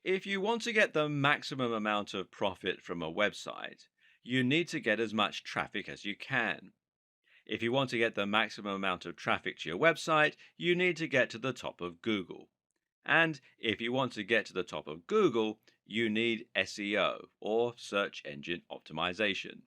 If you want to get the maximum amount of profit from a website, you need to get as much traffic as you can. If you want to get the maximum amount of traffic to your website, you need to get to the top of Google. And if you want to get to the top of Google, you need SEO, or search engine optimization.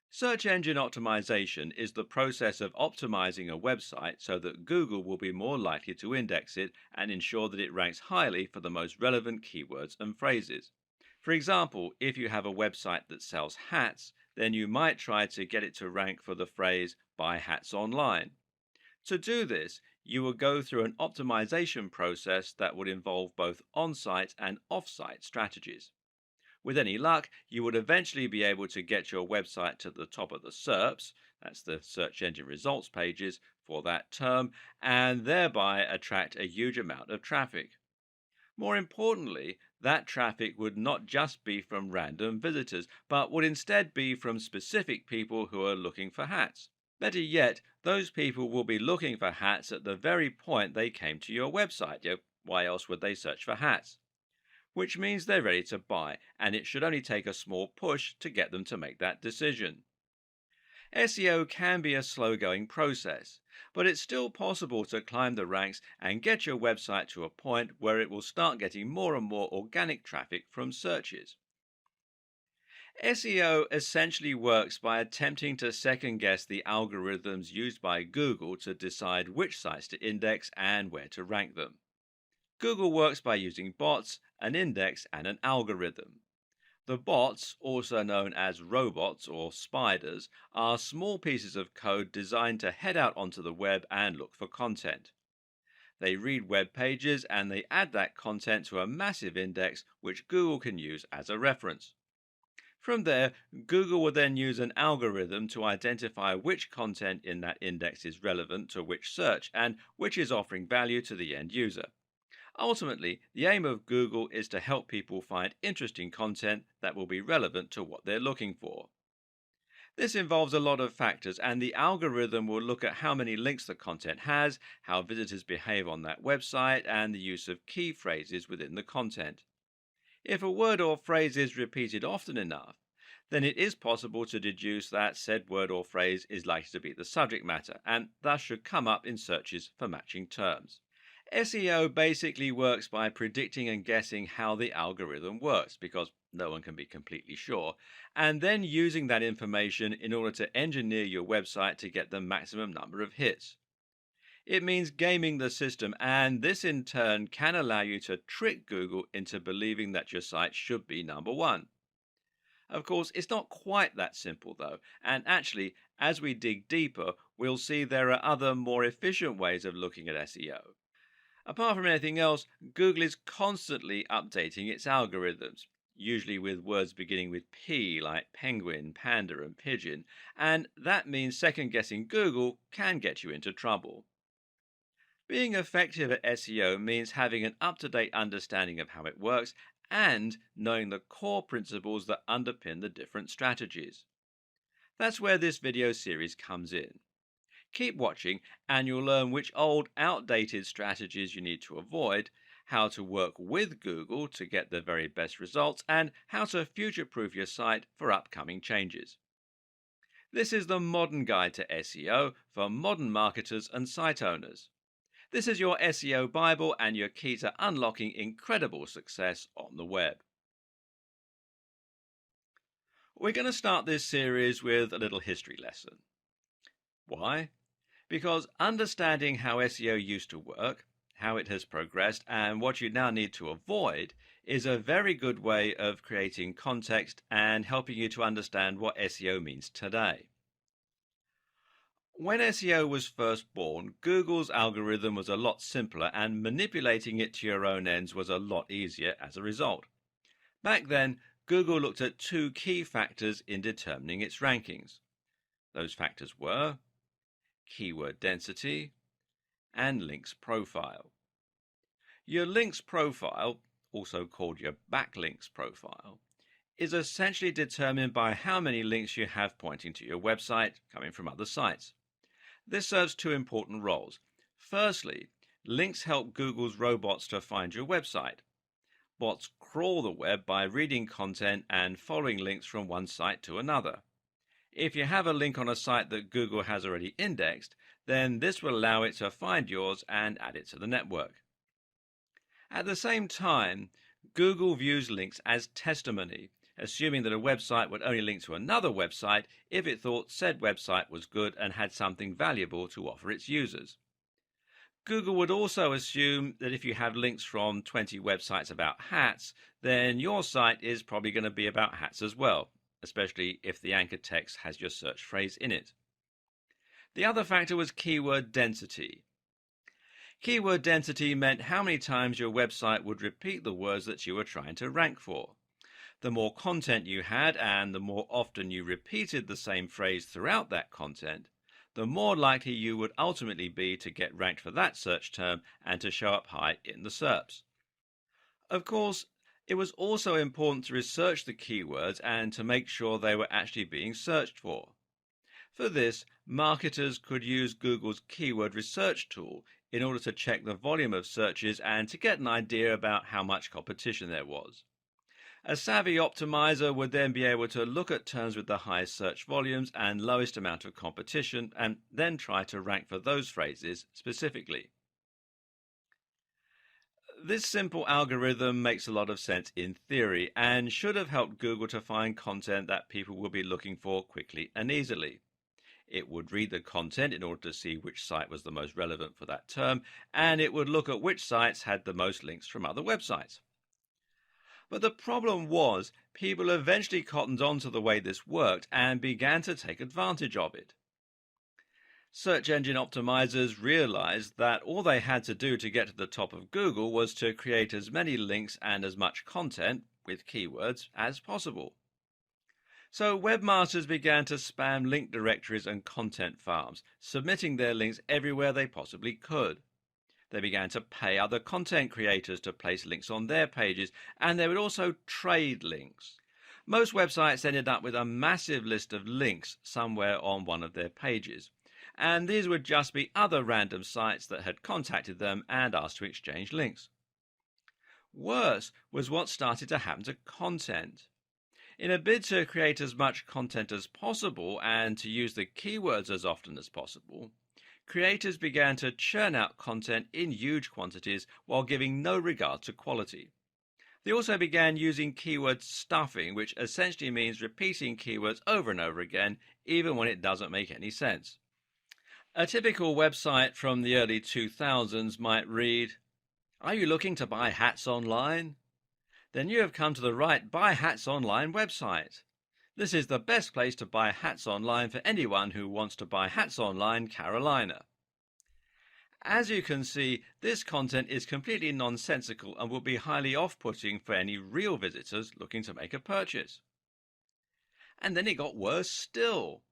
Search engine optimization is the process of optimizing a website so that Google will be more likely to index it and ensure that it ranks highly for the most relevant keywords and phrases. For example, if you have a website that sells hats, then you might try to get it to rank for the phrase "buy hats online." To do this, you will go through an optimization process that would involve both on-site and off-site strategies. With any luck, you would eventually be able to get your website to the top of the SERPs, that's the search engine results pages, for that term, and thereby attract a huge amount of traffic. More importantly, that traffic would not just be from random visitors, but would instead be from specific people who are looking for hats. Better yet, those people will be looking for hats at the very point they came to your website. Why else would they search for hats? Which means they're ready to buy, and it should only take a small push to get them to make that decision. SEO can be a slow-going process, but it's still possible to climb the ranks and get your website to a point where it will start getting more and more organic traffic from searches. SEO essentially works by attempting to second-guess the algorithms used by Google to decide which sites to index and where to rank them. Google works by using bots, an index, and an algorithm. The bots, also known as robots or spiders, are small pieces of code designed to head out onto the web and look for content. They read web pages and they add that content to a massive index which Google can use as a reference. From there, Google will then use an algorithm to identify which content in that index is relevant to which search and which is offering value to the end user. Ultimately, the aim of Google is to help people find interesting content that will be relevant to what they're looking for. This involves a lot of factors, and the algorithm will look at how many links the content has, how visitors behave on that website, and the use of key phrases within the content. If a word or phrase is repeated often enough, then it is possible to deduce that said word or phrase is likely to be the subject matter, and thus should come up in searches for matching terms. SEO basically works by predicting and guessing how the algorithm works, because no one can be completely sure, and then using that information in order to engineer your website to get the maximum number of hits. It means gaming the system, and this in turn can allow you to trick Google into believing that your site should be number one. Of course, it's not quite that simple though, and actually, as we dig deeper, we'll see there are other more efficient ways of looking at SEO. Apart from anything else, Google is constantly updating its algorithms, usually with words beginning with P like penguin, panda, and pigeon, and that means second-guessing Google can get you into trouble. Being effective at SEO means having an up-to-date understanding of how it works and knowing the core principles that underpin the different strategies. That's where this video series comes in. Keep watching and you'll learn which old, outdated strategies you need to avoid, how to work with Google to get the very best results, and how to future-proof your site for upcoming changes. This is the modern guide to SEO for modern marketers and site owners. This is your SEO Bible and your key to unlocking incredible success on the web. We're going to start this series with a little history lesson. Why? Because understanding how SEO used to work, how it has progressed, and what you now need to avoid is a very good way of creating context and helping you to understand what SEO means today. When SEO was first born, Google's algorithm was a lot simpler and manipulating it to your own ends was a lot easier as a result. Back then, Google looked at two key factors in determining its rankings. Those factors were keyword density and links profile. Your links profile, also called your backlinks profile, is essentially determined by how many links you have pointing to your website coming from other sites. This serves two important roles. Firstly, links help Google's robots to find your website. Bots crawl the web by reading content and following links from one site to another. If you have a link on a site that Google has already indexed, then this will allow it to find yours and add it to the network. At the same time, Google views links as testimony, assuming that a website would only link to another website if it thought said website was good and had something valuable to offer its users. Google would also assume that if you have links from 20 websites about hats, then your site is probably going to be about hats as well, especially if the anchor text has your search phrase in it. The other factor was keyword density. Keyword density meant how many times your website would repeat the words that you were trying to rank for. The more content you had and the more often you repeated the same phrase throughout that content, the more likely you would ultimately be to get ranked for that search term and to show up high in the SERPs. Of course, it was also important to research the keywords and to make sure they were actually being searched for. For this, marketers could use Google's keyword research tool in order to check the volume of searches and to get an idea about how much competition there was. A savvy optimizer would then be able to look at terms with the highest search volumes and lowest amount of competition and then try to rank for those phrases specifically. This simple algorithm makes a lot of sense in theory and should have helped Google to find content that people will be looking for quickly and easily. It would read the content in order to see which site was the most relevant for that term, and it would look at which sites had the most links from other websites. But the problem was, people eventually cottoned on to the way this worked and began to take advantage of it. Search engine optimizers realized that all they had to do to get to the top of Google was to create as many links and as much content, with keywords, as possible. So webmasters began to spam link directories and content farms, submitting their links everywhere they possibly could. They began to pay other content creators to place links on their pages, and they would also trade links. Most websites ended up with a massive list of links somewhere on one of their pages, and these would just be other random sites that had contacted them and asked to exchange links. Worse was what started to happen to content. In a bid to create as much content as possible and to use the keywords as often as possible, creators began to churn out content in huge quantities while giving no regard to quality. They also began using keyword stuffing, which essentially means repeating keywords over and over again, even when it doesn't make any sense. A typical website from the early 2000s might read, "Are you looking to buy hats online? Then you have come to the right Buy Hats Online website. This is the best place to buy hats online for anyone who wants to buy hats online, Carolina." As you can see, this content is completely nonsensical and will be highly off-putting for any real visitors looking to make a purchase. And then it got worse still.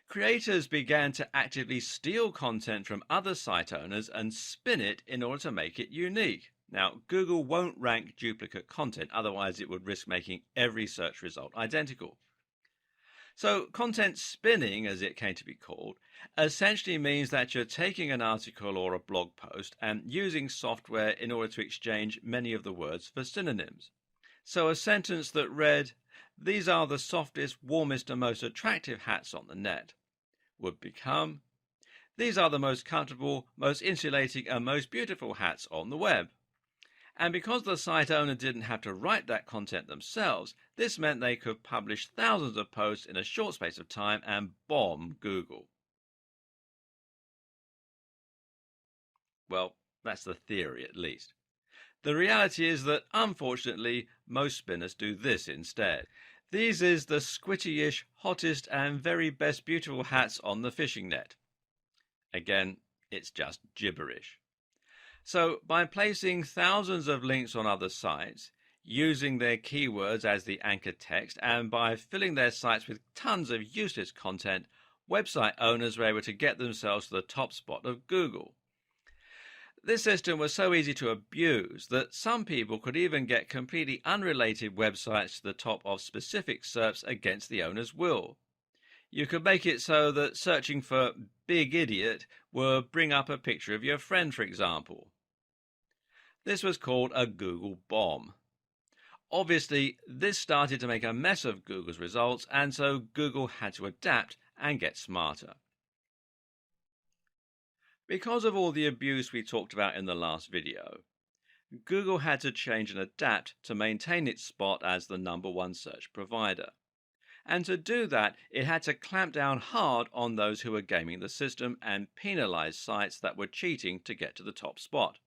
Creators began to actively steal content from other site owners and spin it in order to make it unique. Now, Google won't rank duplicate content, otherwise it would risk making every search result identical. So content spinning, as it came to be called, essentially means that you're taking an article or a blog post and using software in order to exchange many of the words for synonyms. So a sentence that read, "These are the softest, warmest and most attractive hats on the net," would become, "These are the most comfortable, most insulating and most beautiful hats on the web." And because the site owner didn't have to write that content themselves, this meant they could publish thousands of posts in a short space of time and bomb Google. Well, that's the theory at least. The reality is that, unfortunately, most spinners do this instead. These is the squitty-ish, hottest and very best beautiful hats on the fishing net. Again, it's just gibberish. So by placing thousands of links on other sites, using their keywords as the anchor text, and by filling their sites with tons of useless content, website owners were able to get themselves to the top spot of Google. This system was so easy to abuse that some people could even get completely unrelated websites to the top of specific SERPs against the owner's will. You could make it so that searching for Big Idiot would bring up a picture of your friend, for example. This was called a Google bomb. Obviously, this started to make a mess of Google's results, and so Google had to adapt and get smarter. Because of all the abuse we talked about in the last video, Google had to change and adapt to maintain its spot as the #1 search provider. And to do that, it had to clamp down hard on those who were gaming the system and penalize sites that were cheating to get to the top spot.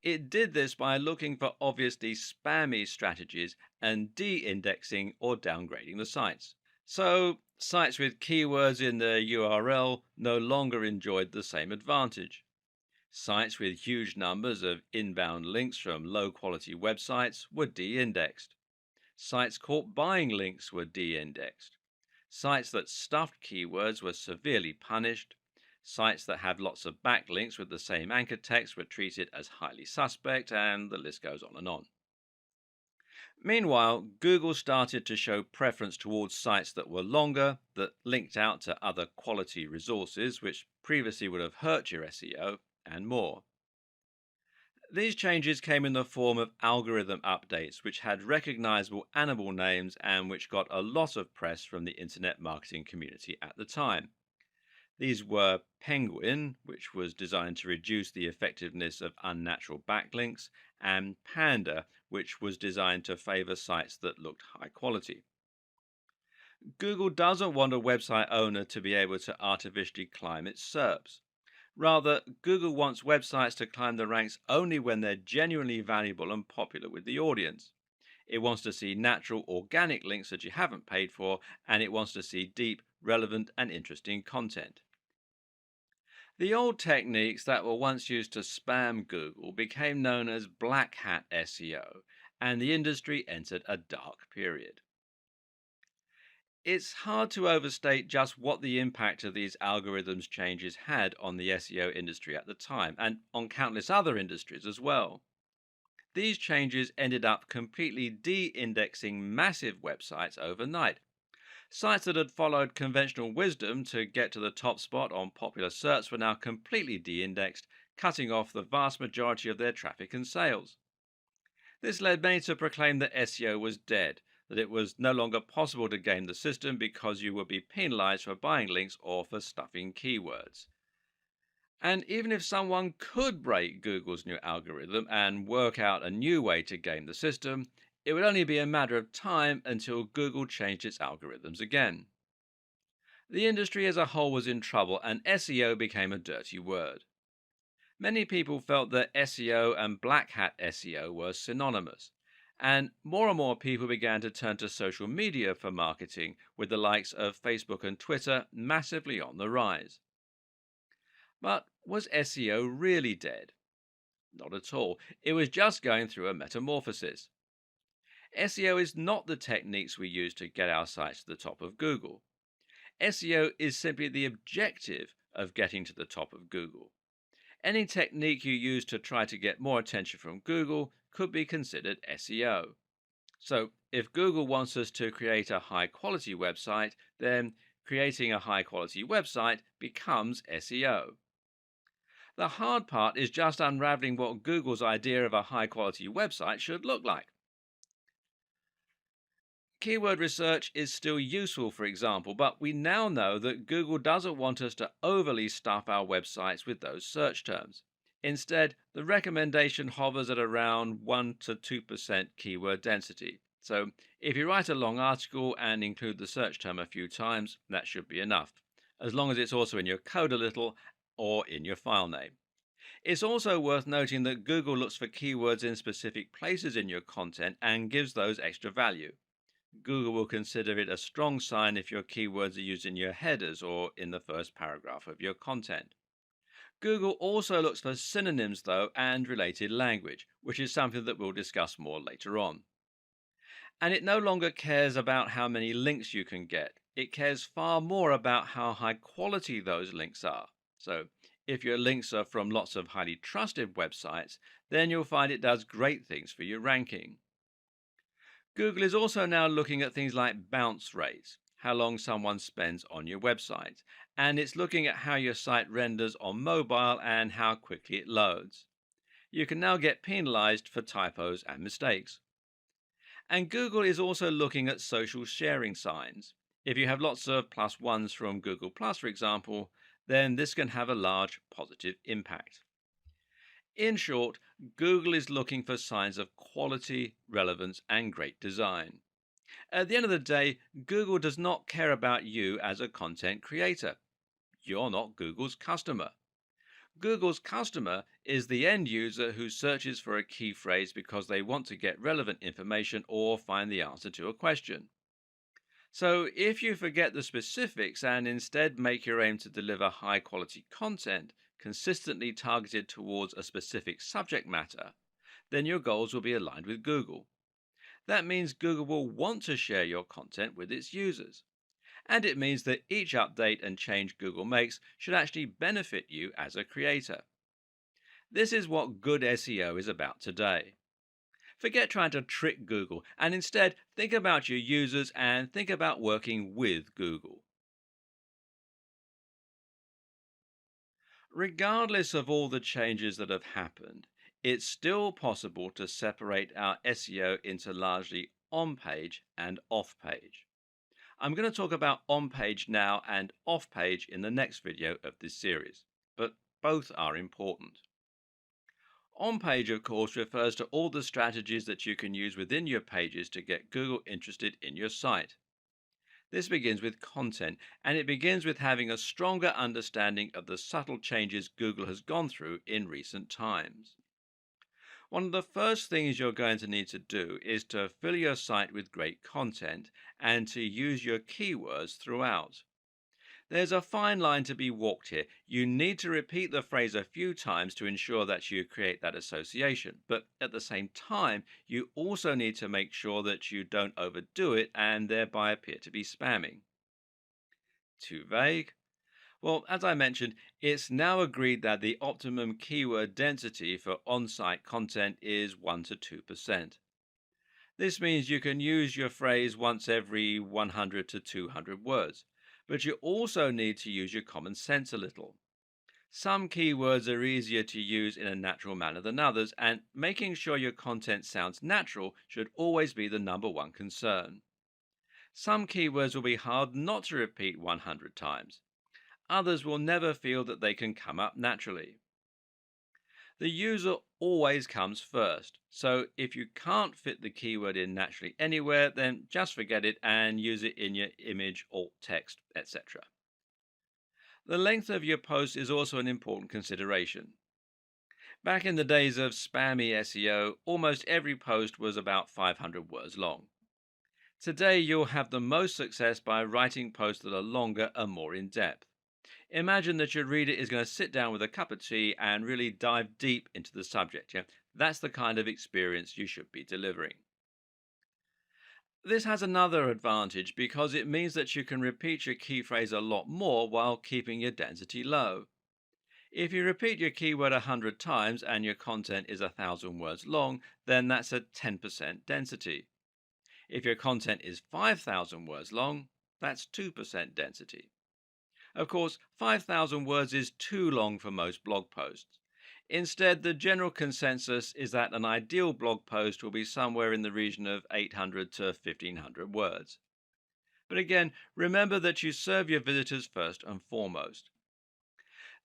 It did this by looking for obviously spammy strategies and de-indexing or downgrading the sites. So, sites with keywords in their URL no longer enjoyed the same advantage. Sites with huge numbers of inbound links from low-quality websites were de-indexed. Sites caught buying links were de-indexed. Sites that stuffed keywords were severely punished. Sites that had lots of backlinks with the same anchor text were treated as highly suspect, and the list goes on and on. Meanwhile, Google started to show preference towards sites that were longer, that linked out to other quality resources which previously would have hurt your SEO, and more. These changes came in the form of algorithm updates, which had recognizable animal names and which got a lot of press from the internet marketing community at the time. These were Penguin, which was designed to reduce the effectiveness of unnatural backlinks, and Panda, which was designed to favor sites that looked high quality. Google doesn't want a website owner to be able to artificially climb its SERPs. Rather, Google wants websites to climb the ranks only when they're genuinely valuable and popular with the audience. It wants to see natural, organic links that you haven't paid for, and it wants to see deep, relevant, and interesting content. The old techniques that were once used to spam Google became known as black hat SEO, and the industry entered a dark period. It's hard to overstate just what the impact of these algorithms changes had on the SEO industry at the time, and on countless other industries as well. These changes ended up completely de-indexing massive websites overnight. Sites that had followed conventional wisdom to get to the top spot on popular search were now completely de-indexed, cutting off the vast majority of their traffic and sales. This led many to proclaim that SEO was dead, that it was no longer possible to game the system because you would be penalized for buying links or for stuffing keywords. And even if someone could break Google's new algorithm and work out a new way to game the system, it would only be a matter of time until Google changed its algorithms again. The industry as a whole was in trouble, and SEO became a dirty word. Many people felt that SEO and black hat SEO were synonymous, and more people began to turn to social media for marketing, with the likes of Facebook and Twitter massively on the rise. But was SEO really dead? Not at all. It was just going through a metamorphosis. SEO is not the techniques we use to get our sites to the top of Google. SEO is simply the objective of getting to the top of Google. Any technique you use to try to get more attention from Google could be considered SEO. So, if Google wants us to create a high-quality website, then creating a high-quality website becomes SEO. The hard part is just unraveling what Google's idea of a high-quality website should look like. Keyword research is still useful, for example, but we now know that Google doesn't want us to overly stuff our websites with those search terms. Instead, the recommendation hovers at around 1 to 2% keyword density. So, if you write a long article and include the search term a few times, that should be enough, as long as it's also in your code a little or in your file name. It's also worth noting that Google looks for keywords in specific places in your content and gives those extra value. Google will consider it a strong sign if your keywords are used in your headers or in the first paragraph of your content. Google also looks for synonyms, though, and related language, which is something that we'll discuss more later on. And it no longer cares about how many links you can get. It cares far more about how high quality those links are. So, if your links are from lots of highly trusted websites, then you'll find it does great things for your ranking. Google is also now looking at things like bounce rates, how long someone spends on your website, and it's looking at how your site renders on mobile and how quickly it loads. You can now get penalized for typos and mistakes. And Google is also looking at social sharing signs. If you have lots of plus ones from Google Plus, for example, then this can have a large positive impact. In short, Google is looking for signs of quality, relevance, and great design. At the end of the day, Google does not care about you as a content creator. You're not Google's customer. Google's customer is the end user who searches for a key phrase because they want to get relevant information or find the answer to a question. So, if you forget the specifics and instead make your aim to deliver high quality content consistently targeted towards a specific subject matter, then your goals will be aligned with Google. That means Google will want to share your content with its users. And it means that each update and change Google makes should actually benefit you as a creator. This is what good SEO is about today. Forget trying to trick Google and instead think about your users and think about working with Google. Regardless of all the changes that have happened, it's still possible to separate our SEO into largely on page and off page. I'm going to talk about on page now and off page in the next video of this series, but both are important. On page, of course, refers to all the strategies that you can use within your pages to get Google interested in your site. This begins with content, and it begins with having a stronger understanding of the subtle changes Google has gone through in recent times. One of the first things you're going to need to do is to fill your site with great content and to use your keywords throughout. There's a fine line to be walked here. You need to repeat the phrase a few times to ensure that you create that association. But at the same time, you also need to make sure that you don't overdo it and thereby appear to be spamming. Too vague? Well, as I mentioned, it's now agreed that the optimum keyword density for on-site content is 1 to 2%. This means you can use your phrase once every 100 to 200 words, but you also need to use your common sense a little. Some keywords are easier to use in a natural manner than others, and making sure your content sounds natural should always be the number one concern. Some keywords will be hard not to repeat 100 times. Others will never feel that they can come up naturally. The user always comes first, so if you can't fit the keyword in naturally anywhere, then just forget it and use it in your image, alt text, etc. The length of your post is also an important consideration. Back in the days of spammy SEO, almost every post was about 500 words long. Today, you'll have the most success by writing posts that are longer and more in depth. Imagine that your reader is going to sit down with a cup of tea and really dive deep into the subject. Yeah? That's the kind of experience you should be delivering. This has another advantage because it means that you can repeat your key phrase a lot more while keeping your density low. If you repeat your keyword 100 times and your content is 1,000 words long, then that's a 10% density. If your content is 5,000 words long, that's 2% density. Of course, 5,000 words is too long for most blog posts. Instead, the general consensus is that an ideal blog post will be somewhere in the region of 800 to 1,500 words. But again, remember that you serve your visitors first and foremost.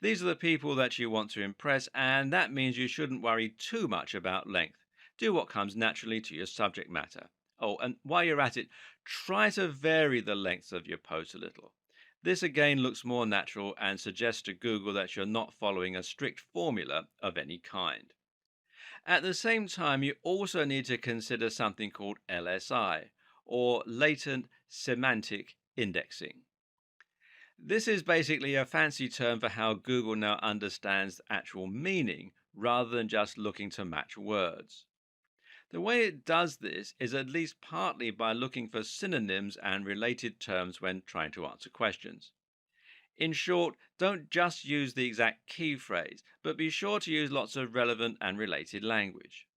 These are the people that you want to impress, and that means you shouldn't worry too much about length. Do what comes naturally to your subject matter. Oh, and while you're at it, try to vary the length of your post a little. This again looks more natural and suggests to Google that you're not following a strict formula of any kind. At the same time, you also need to consider something called LSI, or latent semantic indexing. This is basically a fancy term for how Google now understands actual meaning rather than just looking to match words. The way it does this is at least partly by looking for synonyms and related terms when trying to answer questions. In short, don't just use the exact key phrase, but be sure to use lots of relevant and related language.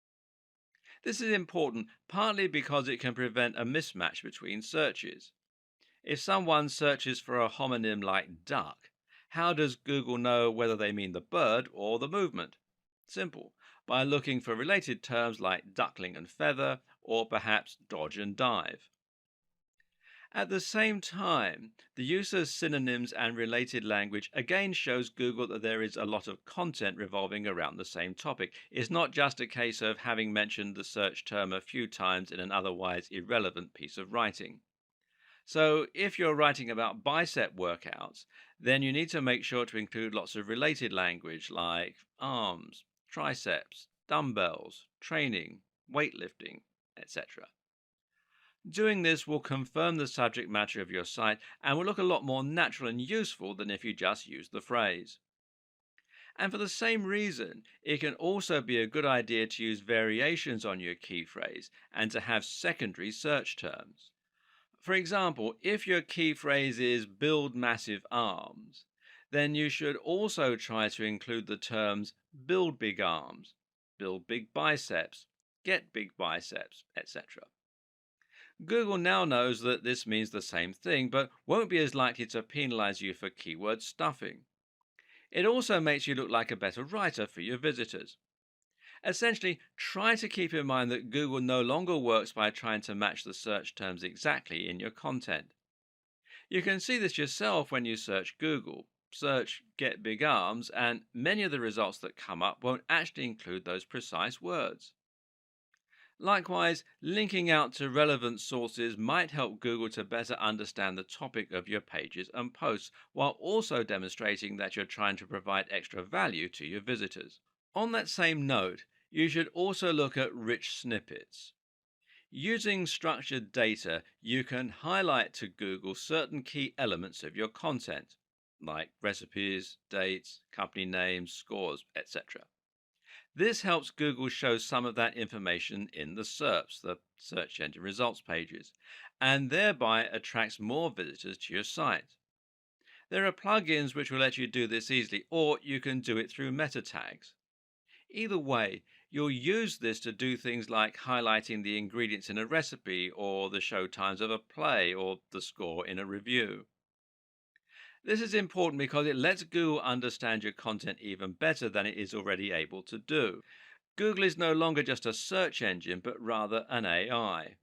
This is important partly because it can prevent a mismatch between searches. If someone searches for a homonym like duck, how does Google know whether they mean the bird or the movement? Simple. by looking for related terms like duckling and feather, or perhaps dodge and dive. At the same time, the use of synonyms and related language again shows Google that there is a lot of content revolving around the same topic. It's not just a case of having mentioned the search term a few times in an otherwise irrelevant piece of writing. So, if you're writing about bicep workouts, then you need to make sure to include lots of related language like arms, triceps, dumbbells, training, weightlifting, etc. Doing this will confirm the subject matter of your site and will look a lot more natural and useful than if you just use the phrase. And for the same reason, it can also be a good idea to use variations on your key phrase and to have secondary search terms. For example, if your key phrase is build massive arms, then you should also try to include the terms build big arms, build big biceps, get big biceps, etc. Google now knows that this means the same thing, but won't be as likely to penalize you for keyword stuffing. It also makes you look like a better writer for your visitors. Essentially, try to keep in mind that Google no longer works by trying to match the search terms exactly in your content. You can see this yourself when you search Google. Search get big arms, and many of the results that come up won't actually include those precise words. Likewise, linking out to relevant sources might help Google to better understand the topic of your pages and posts, while also demonstrating that you're trying to provide extra value to your visitors. On that same note, you should also look at rich snippets. Using structured data, you can highlight to Google certain key elements of your content, like recipes, dates, company names, scores, etc. This helps Google show some of that information in the SERPs, the search engine results pages, and thereby attracts more visitors to your site. There are plugins which will let you do this easily, or you can do it through meta tags. Either way, you'll use this to do things like highlighting the ingredients in a recipe, or the show times of a play, or the score in a review. This is important because it lets Google understand your content even better than it is already able to do. Google is no longer just a search engine, but rather an AI.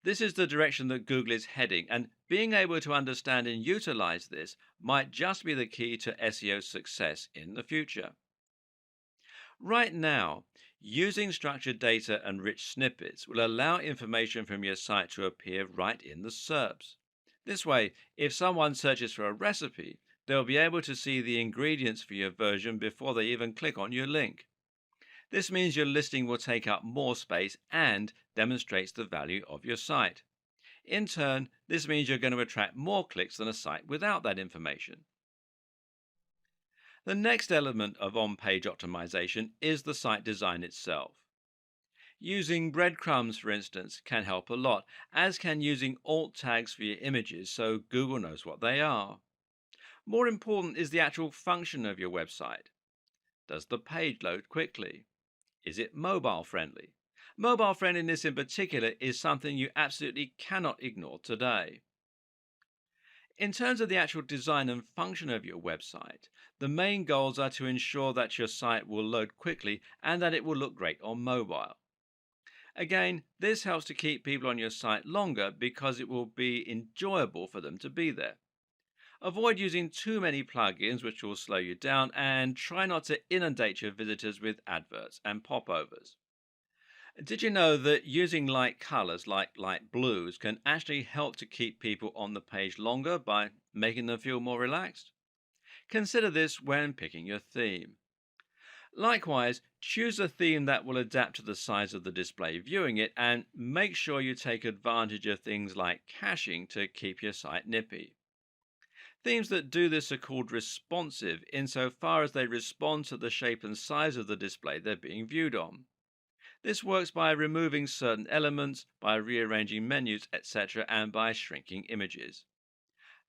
This is the direction that Google is heading, and being able to understand and utilize this might just be the key to SEO success in the future. Right now, using structured data and rich snippets will allow information from your site to appear right in the SERPs. This way, if someone searches for a recipe, they'll be able to see the ingredients for your version before they even click on your link. This means your listing will take up more space and demonstrates the value of your site. In turn, this means you're going to attract more clicks than a site without that information. The next element of on-page optimization is the site design itself. Using breadcrumbs, for instance, can help a lot, as can using alt tags for your images so Google knows what they are. More important is the actual function of your website. Does the page load quickly? Is it mobile friendly? Mobile friendliness in particular is something you absolutely cannot ignore today. In terms of the actual design and function of your website, the main goals are to ensure that your site will load quickly and that it will look great on mobile. Again, this helps to keep people on your site longer because it will be enjoyable for them to be there. Avoid using too many plugins which will slow you down, and try not to inundate your visitors with adverts and popovers. Did you know that using light colors like light blues can actually help to keep people on the page longer by making them feel more relaxed? Consider this when picking your theme. Likewise, choose a theme that will adapt to the size of the display viewing it, and make sure you take advantage of things like caching to keep your site nippy. Themes that do this are called responsive insofar as they respond to the shape and size of the display they're being viewed on. This works by removing certain elements, by rearranging menus, etc., and by shrinking images.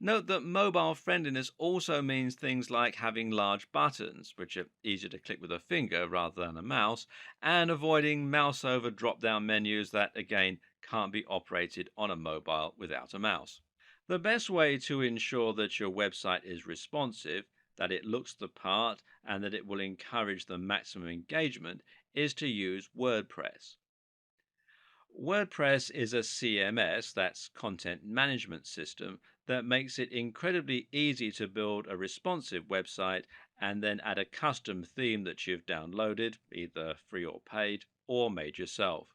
Note that mobile friendliness also means things like having large buttons, which are easier to click with a finger rather than a mouse, and avoiding mouse over drop-down menus that, again, can't be operated on a mobile without a mouse. The best way to ensure that your website is responsive, that it looks the part, and that it will encourage the maximum engagement is to use WordPress. WordPress is a CMS, that's content management system, that makes it incredibly easy to build a responsive website and then add a custom theme that you've downloaded, either free or paid, or made yourself.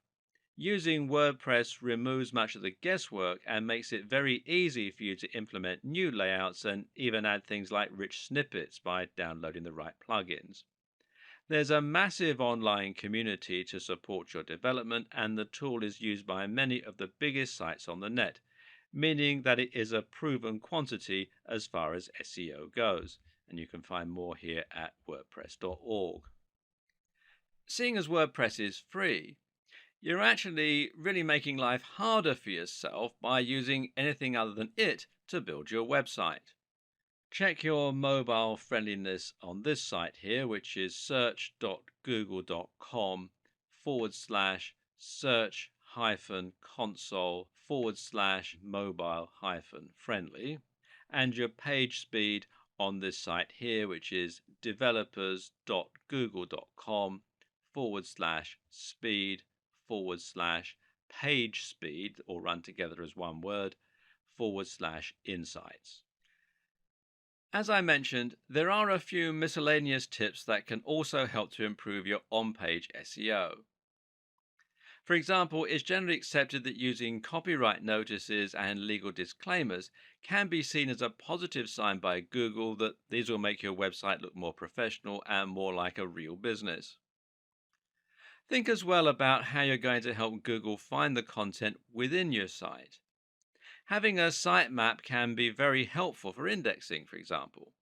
Using WordPress removes much of the guesswork and makes it very easy for you to implement new layouts and even add things like rich snippets by downloading the right plugins. There's a massive online community to support your development, and the tool is used by many of the biggest sites on the net, meaning that it is a proven quantity as far as SEO goes. And you can find more here at WordPress.org. Seeing as WordPress is free, you're actually really making life harder for yourself by using anything other than it to build your website. Check your mobile friendliness on this site here, which is search.google.com/search console/mobile-friendly, and your page speed on this site here, which is developers.google.com/speed/page speed, or run together as one word, /insights. As I mentioned, there are a few miscellaneous tips that can also help to improve your on-page SEO. For example, it's generally accepted that using copyright notices and legal disclaimers can be seen as a positive sign by Google that these will make your website look more professional and more like a real business. Think as well about how you're going to help Google find the content within your site. Having a sitemap can be very helpful for indexing, for example.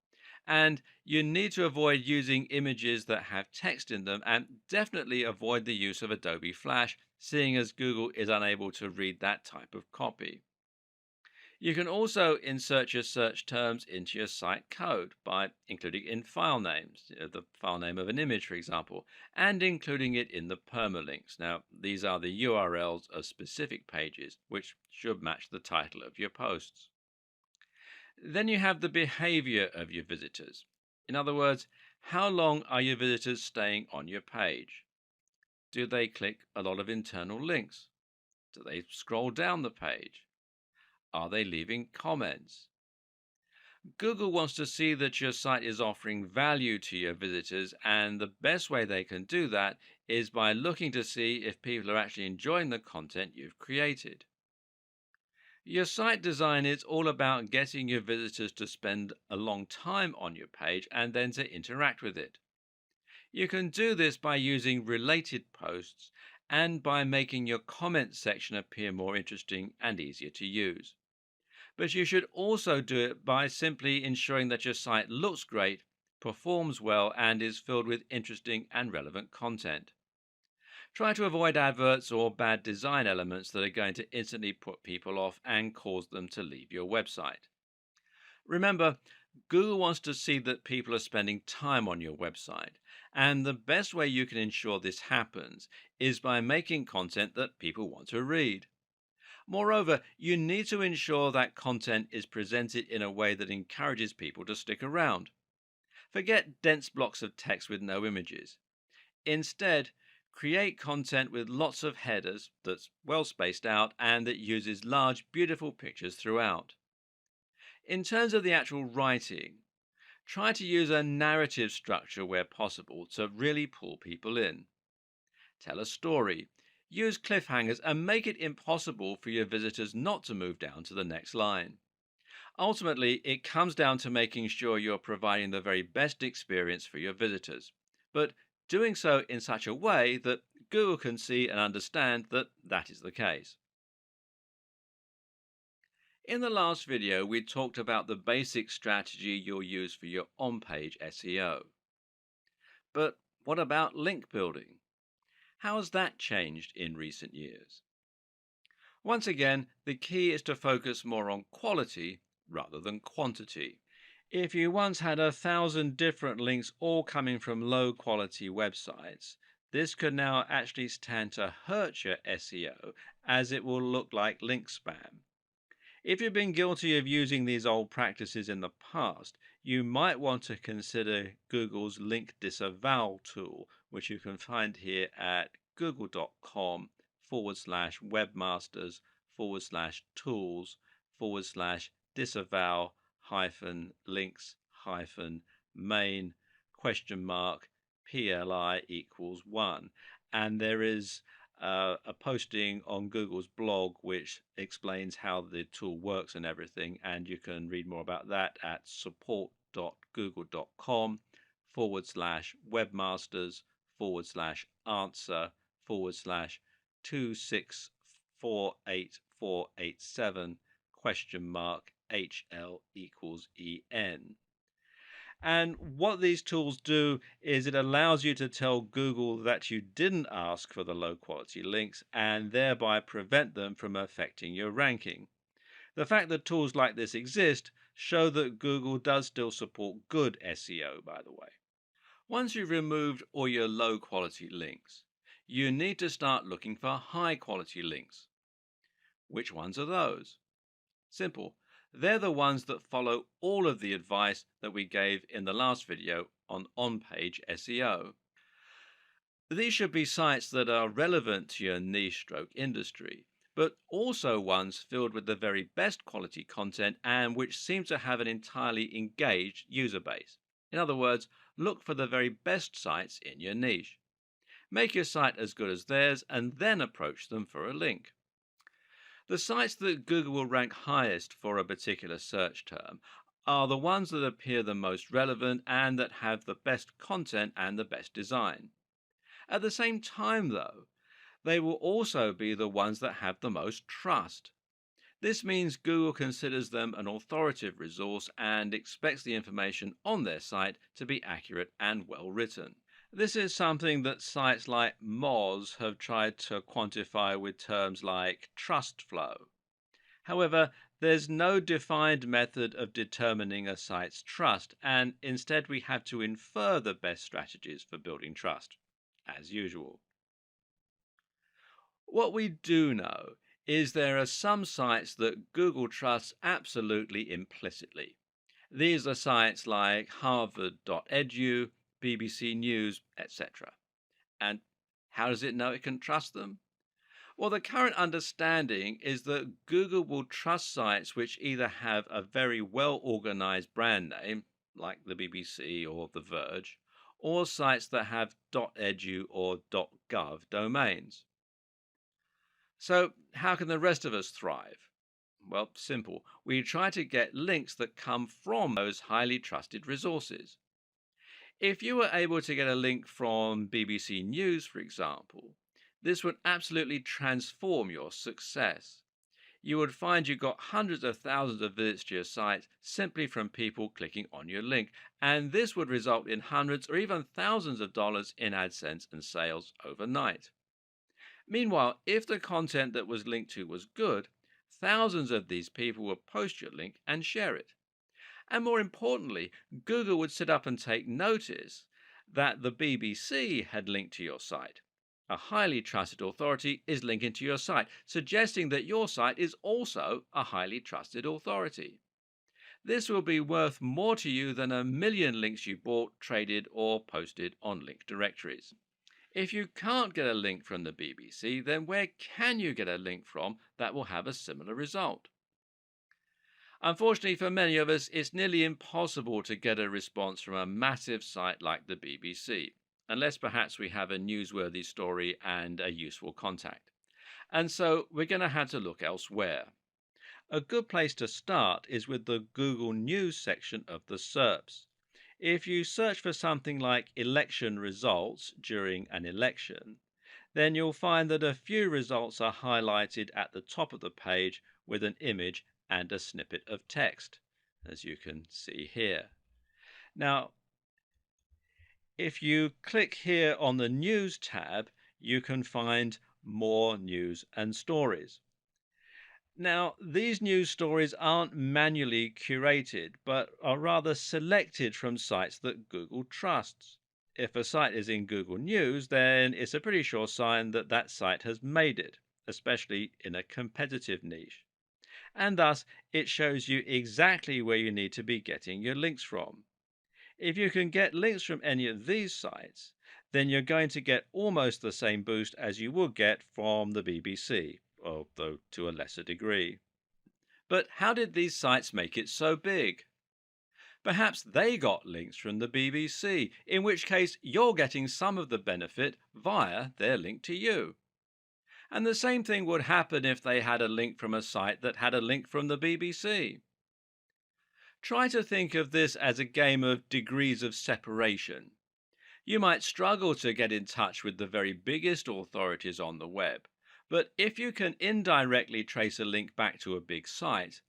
And you need to avoid using images that have text in them, and definitely avoid the use of Adobe Flash, seeing as Google is unable to read that type of copy. You can also insert your search terms into your site code by including in file names, the file name of an image, for example, and including it in the permalinks. Now, these are the URLs of specific pages, which should match the title of your posts. Then you have the behavior of your visitors. In other words, how long are your visitors staying on your page? Do they click a lot of internal links? Do they scroll down the page? Are they leaving comments? Google wants to see that your site is offering value to your visitors, and the best way they can do that is by looking to see if people are actually enjoying the content you've created. Your site design is all about getting your visitors to spend a long time on your page and then to interact with it. You can do this by using related posts and by making your comment section appear more interesting and easier to use. But you should also do it by simply ensuring that your site looks great, performs well, and is filled with interesting and relevant content. Try to avoid adverts or bad design elements that are going to instantly put people off and cause them to leave your website. Remember, Google wants to see that people are spending time on your website, and the best way you can ensure this happens is by making content that people want to read. Moreover, you need to ensure that content is presented in a way that encourages people to stick around. Forget dense blocks of text with no images. Instead, create content with lots of headers that's well spaced out and that uses large, beautiful pictures throughout. In terms of the actual writing, try to use a narrative structure where possible to really pull people in. Tell a story. Use cliffhangers and make it impossible for your visitors not to move down to the next line. Ultimately, it comes down to making sure you're providing the very best experience for your visitors, but doing so in such a way that Google can see and understand that that is the case. In the last video, we talked about the basic strategy you'll use for your on-page SEO. But what about link building? How has that changed in recent years? Once again, the key is to focus more on quality rather than quantity. If you once had 1,000 different links all coming from low quality websites, this could now actually stand to hurt your SEO, as it will look like link spam. If you've been guilty of using these old practices in the past, you might want to consider Google's link disavow tool, which you can find here at google.com/webmasters/tools/disavow links main $PLI equals 1. And there is a posting on Google's blog which explains how the tool works and everything, and you can read more about that at support.google.com/webmasters/answer/2648487 HL equals EN. And what these tools do is it allows you to tell Google that you didn't ask for the low quality links and thereby prevent them from affecting your ranking. The fact that tools like this exist show that Google does still support good SEO, by the way. Once you've removed all your low quality links, you need to start looking for high quality links. Which ones are those? Simple. They're the ones that follow all of the advice that we gave in the last video on on-page SEO. These should be sites that are relevant to your niche/industry, but also ones filled with the very best quality content and which seem to have an entirely engaged user base. In other words, look for the very best sites in your niche. Make your site as good as theirs and then approach them for a link. The sites that Google will rank highest for a particular search term are the ones that appear the most relevant and that have the best content and the best design. At the same time, though, they will also be the ones that have the most trust. This means Google considers them an authoritative resource and expects the information on their site to be accurate and well written. This is something that sites like Moz have tried to quantify with terms like trust flow. However, there's no defined method of determining a site's trust, and instead we have to infer the best strategies for building trust, as usual. What we do know is there are some sites that Google trusts absolutely implicitly. These are sites like harvard.edu, BBC News, etc. And how does it know it can trust them? Well, the current understanding is that Google will trust sites which either have a very well organized brand name, like the BBC or The Verge, or sites that have .edu or .gov domains. So, how can the rest of us thrive? Well, simple. We try to get links that come from those highly trusted resources. If you were able to get a link from BBC News, for example, this would absolutely transform your success. You would find you got hundreds of thousands of visits to your site simply from people clicking on your link, and this would result in hundreds or even thousands of dollars in AdSense and sales overnight. Meanwhile, if the content that was linked to was good, thousands of these people would post your link and share it. And more importantly, Google would sit up and take notice that the BBC had linked to your site. A highly trusted authority is linking to your site, suggesting that your site is also a highly trusted authority. This will be worth more to you than a million links you bought, traded, or posted on link directories. If you can't get a link from the BBC, then where can you get a link from that will have a similar result? Unfortunately for many of us, it's nearly impossible to get a response from a massive site like the BBC, unless perhaps we have a newsworthy story and a useful contact. And so we're going to have to look elsewhere. A good place to start is with the Google News section of the SERPs. If you search for something like election results during an election, then you'll find that a few results are highlighted at the top of the page with an image and a snippet of text, as you can see here. Now, if you click here on the News tab, you can find more news and stories. Now, these news stories aren't manually curated, but are rather selected from sites that Google trusts. If a site is in Google News, then it's a pretty sure sign that that site has made it, especially in a competitive niche. And thus, it shows you exactly where you need to be getting your links from. If you can get links from any of these sites, then you're going to get almost the same boost as you would get from the BBC, although to a lesser degree. But how did these sites make it so big? Perhaps they got links from the BBC, in which case you're getting some of the benefit via their link to you. And the same thing would happen if they had a link from a site that had a link from the BBC. Try to think of this as a game of degrees of separation. You might struggle to get in touch with the very biggest authorities on the web, but if you can indirectly trace a link back to a big site,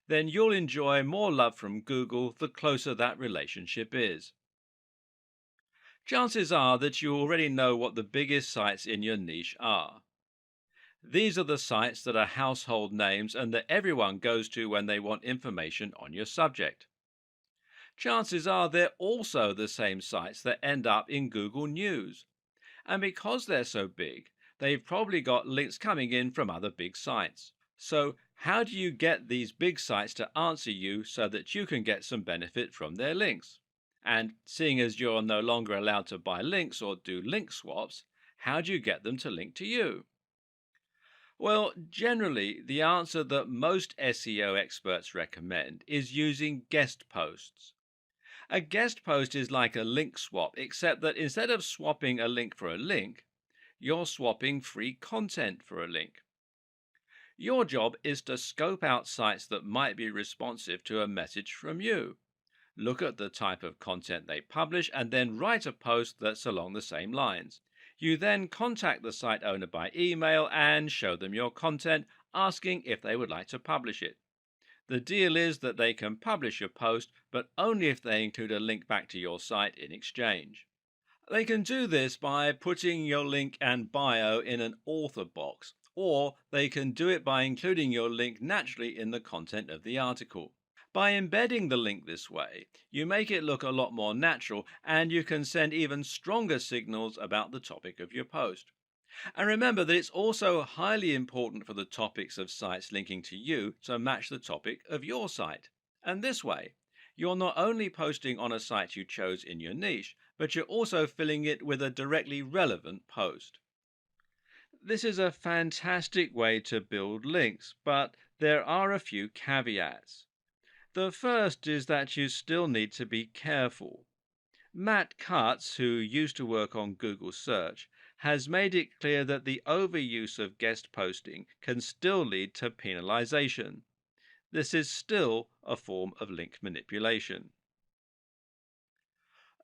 then you'll enjoy more love from Google the closer that relationship is. Chances are that you already know what the biggest sites in your niche are. These are the sites that are household names and that everyone goes to when they want information on your subject. Chances are they're also the same sites that end up in Google News. And because they're so big, they've probably got links coming in from other big sites. So, how do you get these big sites to answer you so that you can get some benefit from their links? And seeing as you're no longer allowed to buy links or do link swaps, how do you get them to link to you? Well, generally, the answer that most SEO experts recommend is using guest posts. A guest post is like a link swap, except that instead of swapping a link for a link, you're swapping free content for a link. Your job is to scope out sites that might be responsive to a message from you. Look at the type of content they publish and then write a post that's along the same lines. You then contact the site owner by email and show them your content, asking if they would like to publish it. The deal is that they can publish your post, but only if they include a link back to your site in exchange. They can do this by putting your link and bio in an author box, or they can do it by including your link naturally in the content of the article. By embedding the link this way, you make it look a lot more natural and you can send even stronger signals about the topic of your post. And remember that it's also highly important for the topics of sites linking to you to match the topic of your site. And this way, you're not only posting on a site you chose in your niche, but you're also filling it with a directly relevant post. This is a fantastic way to build links, but there are a few caveats. The first is that you still need to be careful. Matt Cutts, who used to work on Google Search, has made it clear that the overuse of guest posting can still lead to penalization. This is still a form of link manipulation.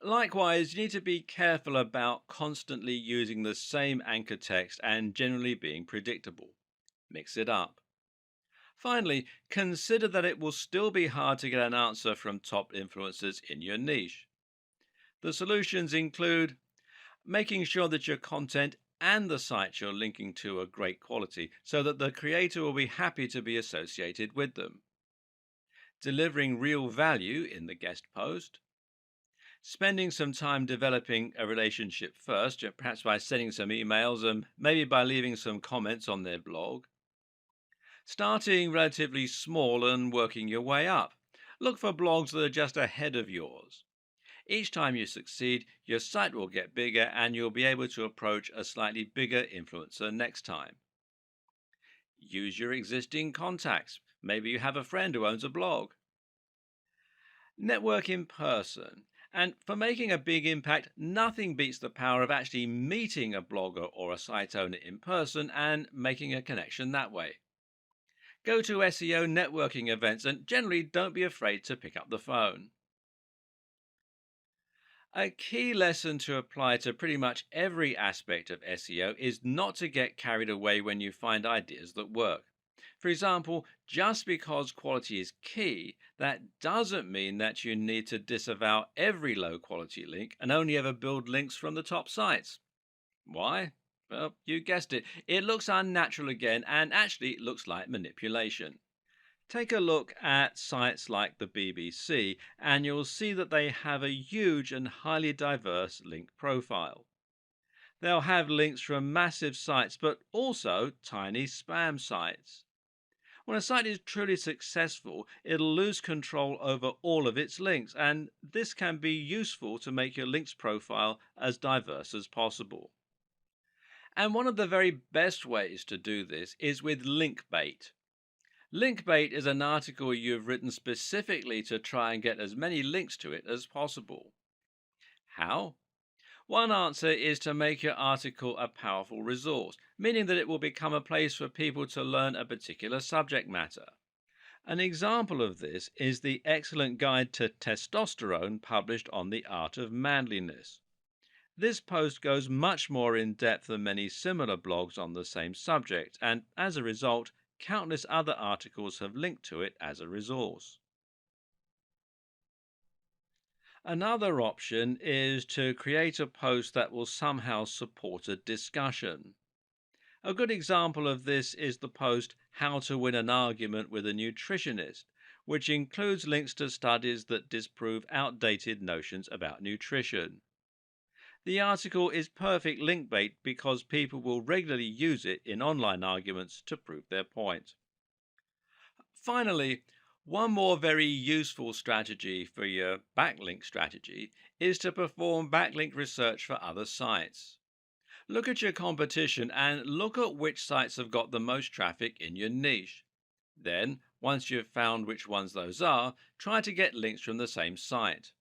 Likewise, you need to be careful about constantly using the same anchor text and generally being predictable. Mix it up. Finally, consider that it will still be hard to get an answer from top influencers in your niche. The solutions include making sure that your content and the site you're linking to are great quality so that the creator will be happy to be associated with them, delivering real value in the guest post, spending some time developing a relationship first, perhaps by sending some emails and maybe by leaving some comments on their blog, starting relatively small and working your way up. Look for blogs that are just ahead of yours. Each time you succeed, your site will get bigger and you'll be able to approach a slightly bigger influencer next time. Use your existing contacts. Maybe you have a friend who owns a blog. Network in person. And for making a big impact, nothing beats the power of actually meeting a blogger or a site owner in person and making a connection that way. Go to SEO networking events and generally don't be afraid to pick up the phone. A key lesson to apply to pretty much every aspect of SEO is not to get carried away when you find ideas that work. For example, just because quality is key, that doesn't mean that you need to disavow every low quality link and only ever build links from the top sites. Why? Well, you guessed it. It looks unnatural again and actually looks like manipulation. Take a look at sites like the BBC and you'll see that they have a huge and highly diverse link profile. They'll have links from massive sites but also tiny spam sites. When a site is truly successful, it'll lose control over all of its links, and this can be useful to make your links profile as diverse as possible. And one of the very best ways to do this is with link bait. Link bait is an article you've written specifically to try and get as many links to it as possible. How? One answer is to make your article a powerful resource, meaning that it will become a place for people to learn a particular subject matter. An example of this is the excellent guide to testosterone published on the art of manliness. This post goes much more in depth than many similar blogs on the same subject, and as a result, countless other articles have linked to it as a resource. Another option is to create a post that will somehow support a discussion. A good example of this is the post How to Win an Argument with a Nutritionist, which includes links to studies that disprove outdated notions about nutrition. The article is perfect link bait because people will regularly use it in online arguments to prove their point. Finally, one more very useful strategy for your backlink strategy is to perform backlink research for other sites. Look at your competition and look at which sites have got the most traffic in your niche. Then, once you've found which ones those are, try to get links from the same site.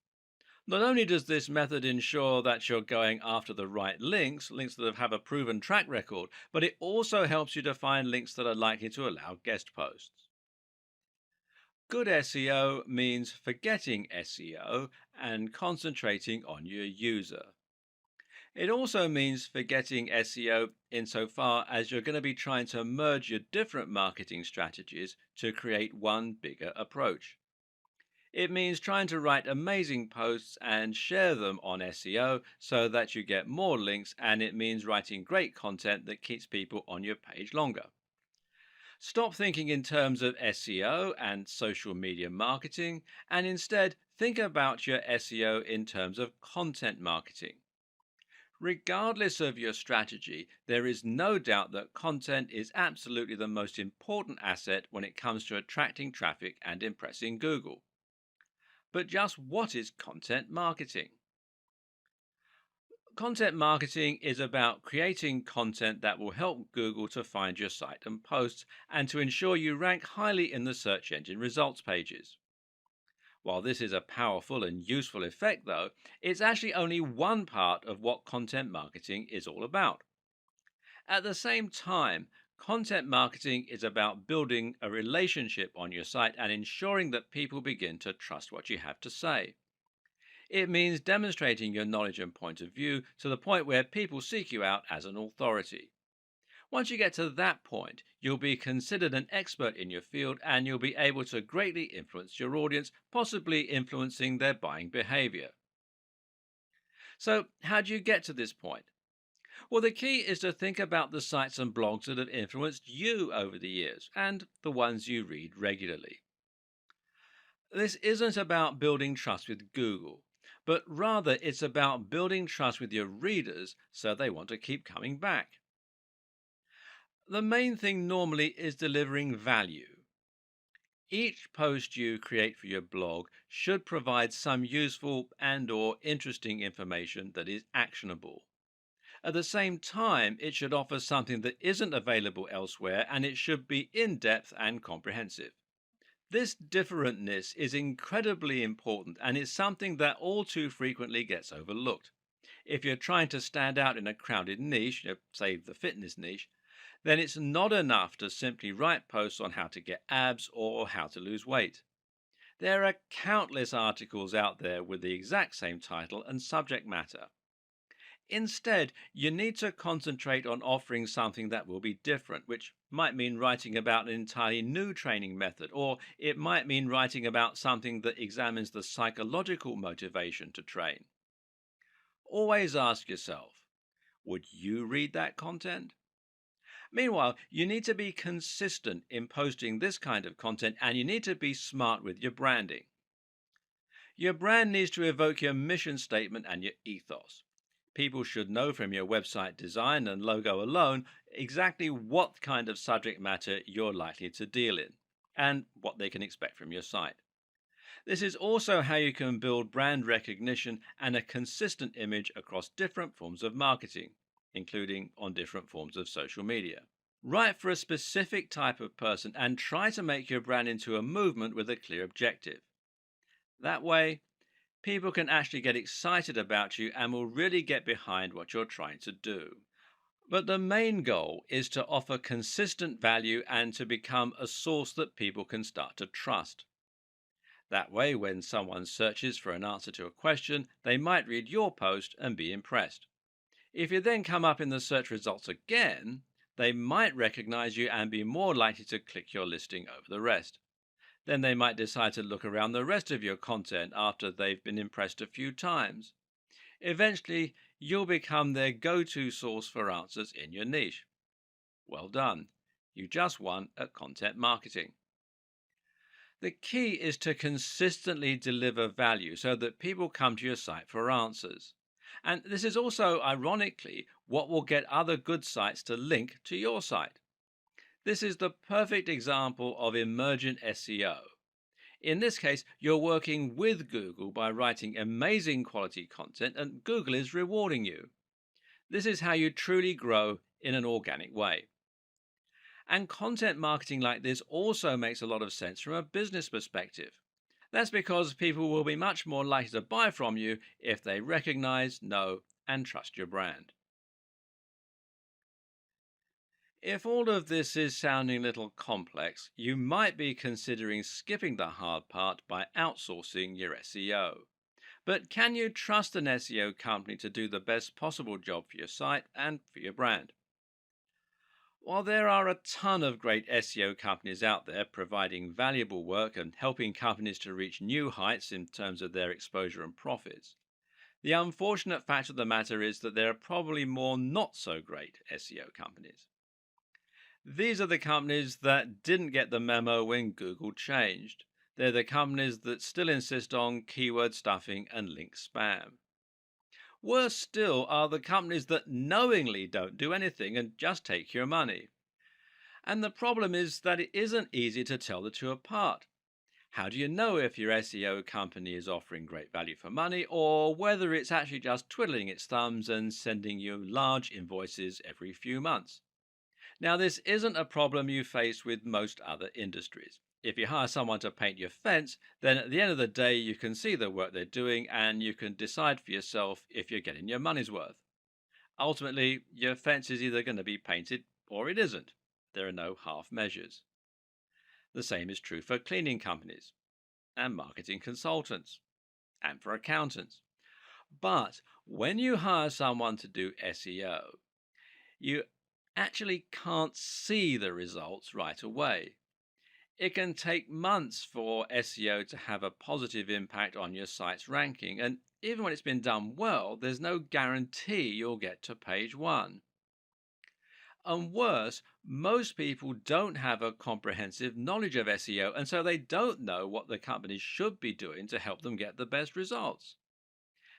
Not only does this method ensure that you're going after the right links that have a proven track record, but it also helps you to find links that are likely to allow guest posts. Good SEO means forgetting SEO and concentrating on your user. It also means forgetting SEO insofar as you're going to be trying to merge your different marketing strategies to create one bigger approach. It means trying to write amazing posts and share them on SEO so that you get more links, and it means writing great content that keeps people on your page longer. Stop thinking in terms of SEO and social media marketing, and instead think about your SEO in terms of content marketing. Regardless of your strategy, there is no doubt that content is absolutely the most important asset when it comes to attracting traffic and impressing Google. But just what is content marketing? Content marketing is about creating content that will help Google to find your site and posts and to ensure you rank highly in the search engine results pages. While this is a powerful and useful effect, though, it's actually only one part of what content marketing is all about. At the same time, content marketing is about building a relationship on your site and ensuring that people begin to trust what you have to say. It means demonstrating your knowledge and point of view to the point where people seek you out as an authority. Once you get to that point, you'll be considered an expert in your field and you'll be able to greatly influence your audience, possibly influencing their buying behavior. So, how do you get to this point? Well, the key is to think about the sites and blogs that have influenced you over the years and the ones you read regularly. This isn't about building trust with Google, but rather it's about building trust with your readers so they want to keep coming back. The main thing normally is delivering value. Each post you create for your blog should provide some useful and/or interesting information that is actionable. At the same time, it should offer something that isn't available elsewhere, and it should be in-depth and comprehensive. This differentness is incredibly important and is something that all too frequently gets overlooked. If you're trying to stand out in a crowded niche, say the fitness niche, then it's not enough to simply write posts on how to get abs or how to lose weight. There are countless articles out there with the exact same title and subject matter. Instead, you need to concentrate on offering something that will be different, which might mean writing about an entirely new training method, or it might mean writing about something that examines the psychological motivation to train. Always ask yourself, would you read that content? Meanwhile, you need to be consistent in posting this kind of content, and you need to be smart with your branding. Your brand needs to evoke your mission statement and your ethos. People should know from your website design and logo alone exactly what kind of subject matter you're likely to deal in and what they can expect from your site. This is also how you can build brand recognition and a consistent image across different forms of marketing, including on different forms of social media. Write for a specific type of person and try to make your brand into a movement with a clear objective. That way, people can actually get excited about you and will really get behind what you're trying to do. But the main goal is to offer consistent value and to become a source that people can start to trust. That way, when someone searches for an answer to a question, they might read your post and be impressed. If you then come up in the search results again, they might recognize you and be more likely to click your listing over the rest. Then they might decide to look around the rest of your content after they've been impressed a few times. Eventually, you'll become their go-to source for answers in your niche. Well done. You just won at content marketing. The key is to consistently deliver value so that people come to your site for answers. And this is also, ironically, what will get other good sites to link to your site. This is the perfect example of emergent SEO. In this case, you're working with Google by writing amazing quality content, and Google is rewarding you. This is how you truly grow in an organic way. And content marketing like this also makes a lot of sense from a business perspective. That's because people will be much more likely to buy from you if they recognize, know, and trust your brand. If all of this is sounding a little complex, you might be considering skipping the hard part by outsourcing your SEO. But can you trust an SEO company to do the best possible job for your site and for your brand? While there are a ton of great SEO companies out there providing valuable work and helping companies to reach new heights in terms of their exposure and profits, the unfortunate fact of the matter is that there are probably more not so great SEO companies. These are the companies that didn't get the memo when Google changed. They're the companies that still insist on keyword stuffing and link spam. Worse still are the companies that knowingly don't do anything and just take your money. And the problem is that it isn't easy to tell the two apart. How do you know if your SEO company is offering great value for money or whether it's actually just twiddling its thumbs and sending you large invoices every few months? Now, this isn't a problem you face with most other industries. If you hire someone to paint your fence, then at the end of the day you can see the work they're doing and you can decide for yourself if you're getting your money's worth. Ultimately, your fence is either going to be painted or it isn't. There are no half measures. The same is true for cleaning companies and marketing consultants and for accountants. But when you hire someone to do SEO, you actually can't see the results right away. It can take months for SEO to have a positive impact on your site's ranking, and even when it's been done well, there's no guarantee you'll get to page 1. And worse, most people don't have a comprehensive knowledge of SEO, and so they don't know what the companies should be doing to help them get the best results.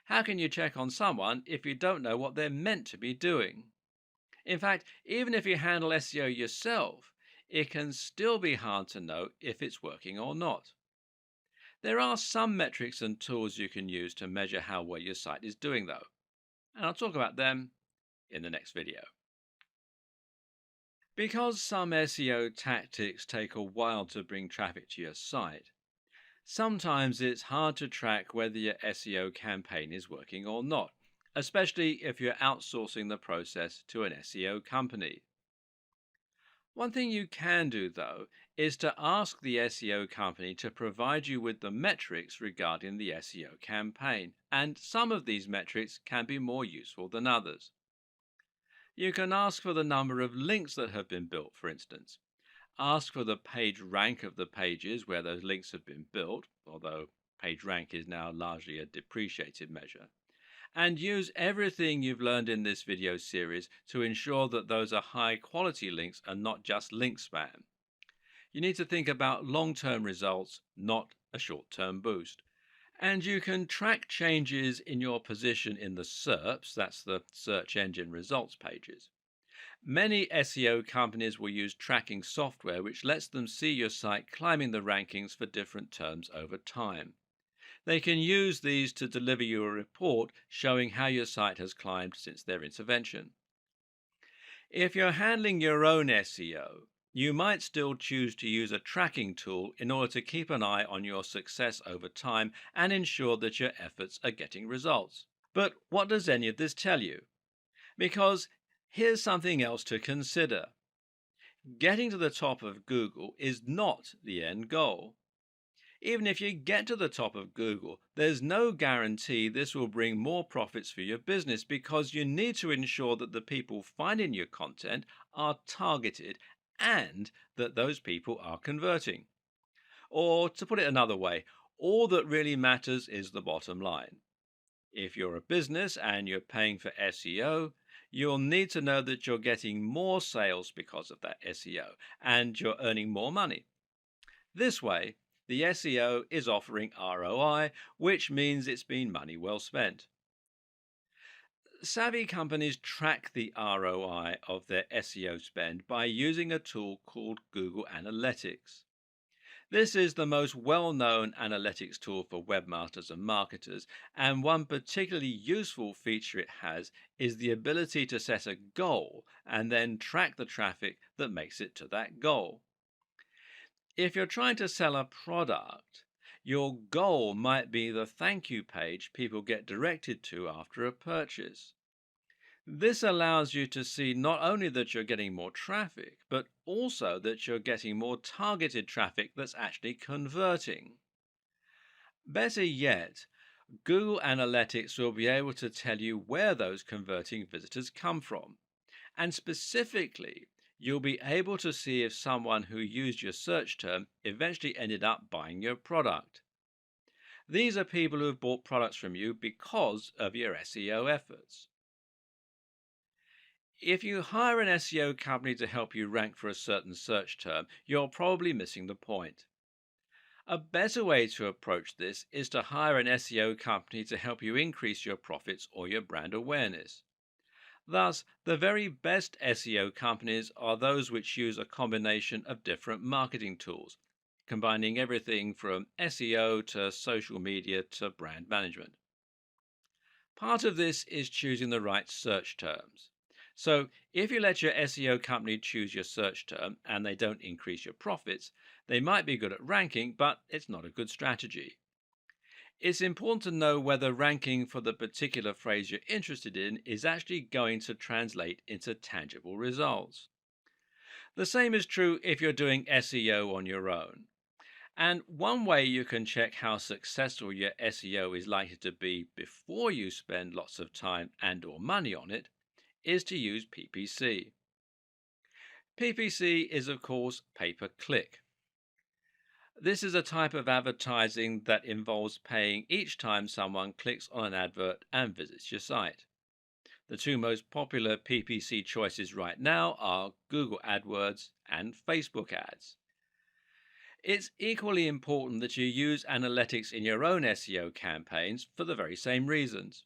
How can you check on someone if you don't know what they're meant to be doing? In fact, even if you handle SEO yourself, it can still be hard to know if it's working or not. There are some metrics and tools you can use to measure how well your site is doing, though, and I'll talk about them in the next video. Because some SEO tactics take a while to bring traffic to your site, sometimes it's hard to track whether your SEO campaign is working or not, especially if you're outsourcing the process to an SEO company. One thing you can do, though, is to ask the SEO company to provide you with the metrics regarding the SEO campaign, and some of these metrics can be more useful than others. You can ask for the number of links that have been built, for instance. Ask for the page rank of the pages where those links have been built, although page rank is now largely a depreciated measure. And use everything you've learned in this video series to ensure that those are high quality links and not just link spam. You need to think about long-term results, not a short-term boost. And you can track changes in your position in the SERPs, that's the search engine results pages. Many SEO companies will use tracking software which lets them see your site climbing the rankings for different terms over time. They can use these to deliver you a report showing how your site has climbed since their intervention. If you're handling your own SEO, you might still choose to use a tracking tool in order to keep an eye on your success over time and ensure that your efforts are getting results. But what does any of this tell you? Because here's something else to consider. Getting to the top of Google is not the end goal. Even if you get to the top of Google, there's no guarantee this will bring more profits for your business because you need to ensure that the people finding your content are targeted and that those people are converting. Or to put it another way, all that really matters is the bottom line. If you're a business and you're paying for SEO, you'll need to know that you're getting more sales because of that SEO and you're earning more money. This way, the SEO is offering ROI, which means it's been money well spent. Savvy companies track the ROI of their SEO spend by using a tool called Google Analytics. This is the most well-known analytics tool for webmasters and marketers, and one particularly useful feature it has is the ability to set a goal and then track the traffic that makes it to that goal. If you're trying to sell a product, your goal might be the thank you page people get directed to after a purchase. This allows you to see not only that you're getting more traffic, but also that you're getting more targeted traffic that's actually converting. Better yet, Google Analytics will be able to tell you where those converting visitors come from. And specifically, you'll be able to see if someone who used your search term eventually ended up buying your product. These are people who have bought products from you because of your SEO efforts. If you hire an SEO company to help you rank for a certain search term, you're probably missing the point. A better way to approach this is to hire an SEO company to help you increase your profits or your brand awareness. Thus, the very best SEO companies are those which use a combination of different marketing tools, combining everything from SEO to social media to brand management. Part of this is choosing the right search terms. So, if you let your SEO company choose your search term and they don't increase your profits, they might be good at ranking, but it's not a good strategy. It's important to know whether ranking for the particular phrase you're interested in is actually going to translate into tangible results. The same is true if you're doing SEO on your own. And one way you can check how successful your SEO is likely to be before you spend lots of time and or money on it is to use PPC. PPC is of course pay-per-click. This is a type of advertising that involves paying each time someone clicks on an advert and visits your site. The two most popular PPC choices right now are Google AdWords and Facebook ads. It's equally important that you use analytics in your own SEO campaigns for the very same reasons.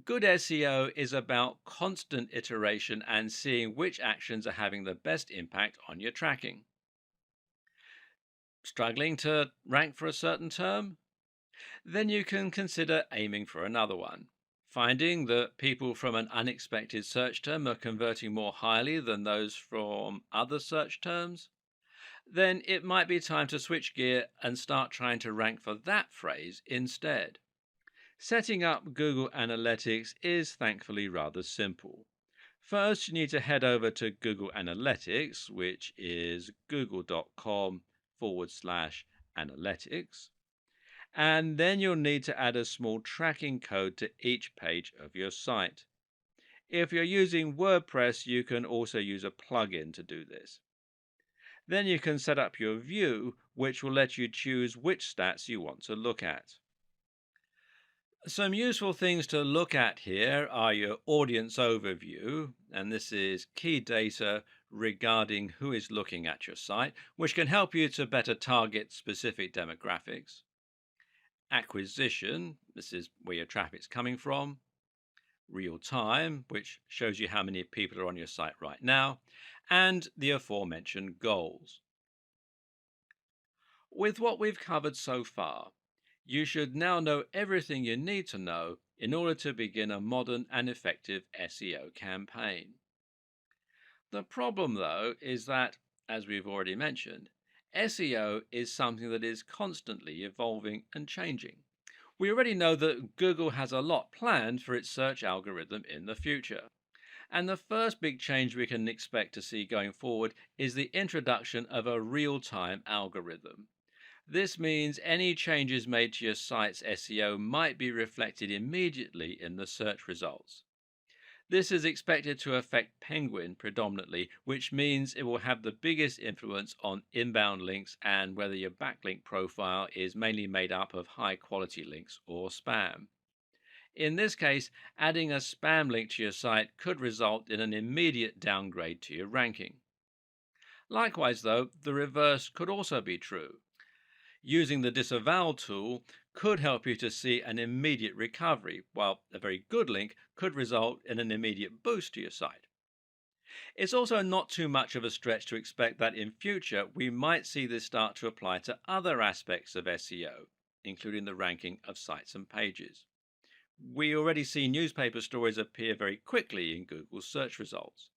Good SEO is about constant iteration and seeing which actions are having the best impact on your tracking. Struggling to rank for a certain term? Then you can consider aiming for another one. Finding that people from an unexpected search term are converting more highly than those from other search terms? Then it might be time to switch gear and start trying to rank for that phrase instead. Setting up Google Analytics is thankfully rather simple. First, you need to head over to Google Analytics, which is google.com/analytics. And then you'll need to add a small tracking code to each page of your site. If you're using WordPress, you can also use a plugin to do this. Then you can set up your view, which will let you choose which stats you want to look at. Some useful things to look at here are your audience overview, and this is key data regarding who is looking at your site, which can help you to better target specific demographics. acquisition, this is where your traffic's coming from, real time, which shows you how many people are on your site right now, and the aforementioned goals. With what we've covered so far, you should now know everything you need to know in order to begin a modern and effective SEO campaign. The problem, though, is that, as we've already mentioned, SEO is something that is constantly evolving and changing. We already know that Google has a lot planned for its search algorithm in the future. And the first big change we can expect to see going forward is the introduction of a real time algorithm. This means any changes made to your site's SEO might be reflected immediately in the search results. This is expected to affect Penguin predominantly, which means it will have the biggest influence on inbound links and whether your backlink profile is mainly made up of high quality links or spam. In this case, adding a spam link to your site could result in an immediate downgrade to your ranking. Likewise, though, the reverse could also be true. Using the disavow tool could help you to see an immediate recovery, while a very good link could result in an immediate boost to your site. It's also not too much of a stretch to expect that in future we might see this start to apply to other aspects of SEO, including the ranking of sites and pages. We already see newspaper stories appear very quickly in Google's search results.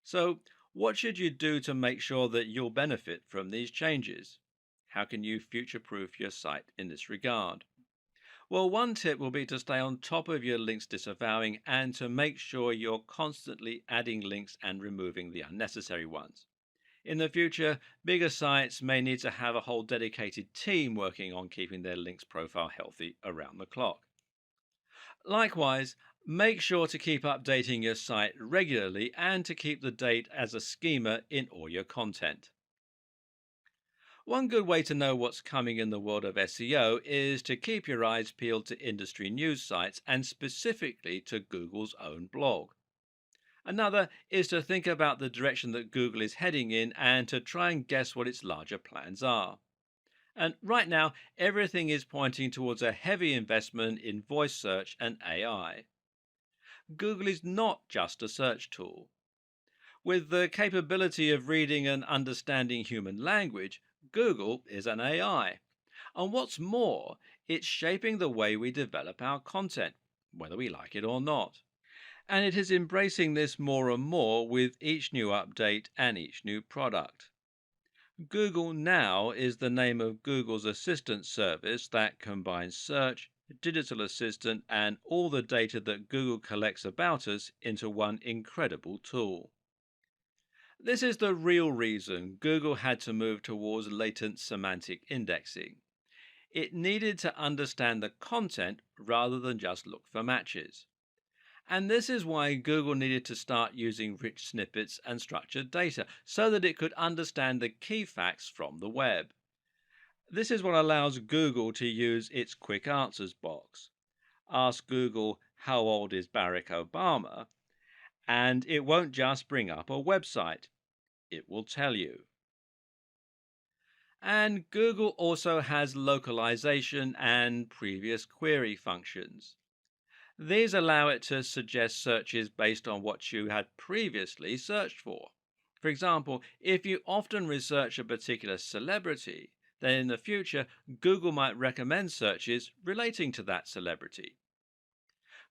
So, what should you do to make sure that you'll benefit from these changes? How can you future-proof your site in this regard? Well, one tip will be to stay on top of your links disavowing and to make sure you're constantly adding links and removing the unnecessary ones. In the future, bigger sites may need to have a whole dedicated team working on keeping their links profile healthy around the clock. Likewise, make sure to keep updating your site regularly and to keep the date as a schema in all your content. One good way to know what's coming in the world of SEO is to keep your eyes peeled to industry news sites and specifically to Google's own blog. Another is to think about the direction that Google is heading in and to try and guess what its larger plans are. And right now, everything is pointing towards a heavy investment in voice search and AI. Google is not just a search tool. With the capability of reading and understanding human language, Google is an AI. And what's more, it's shaping the way we develop our content, whether we like it or not. And it is embracing this more and more with each new update and each new product. Google Now is the name of Google's assistant service that combines search, digital assistant, and all the data that Google collects about us into one incredible tool. This is the real reason Google had to move towards latent semantic indexing. It needed to understand the content rather than just look for matches. And this is why Google needed to start using rich snippets and structured data so that it could understand the key facts from the web. This is what allows Google to use its quick answers box. Ask Google, how old is Barack Obama? And it won't just bring up a website. It will tell you. And Google also has localization and previous query functions. These allow it to suggest searches based on what you had previously searched for. For example, if you often research a particular celebrity, then in the future, Google might recommend searches relating to that celebrity.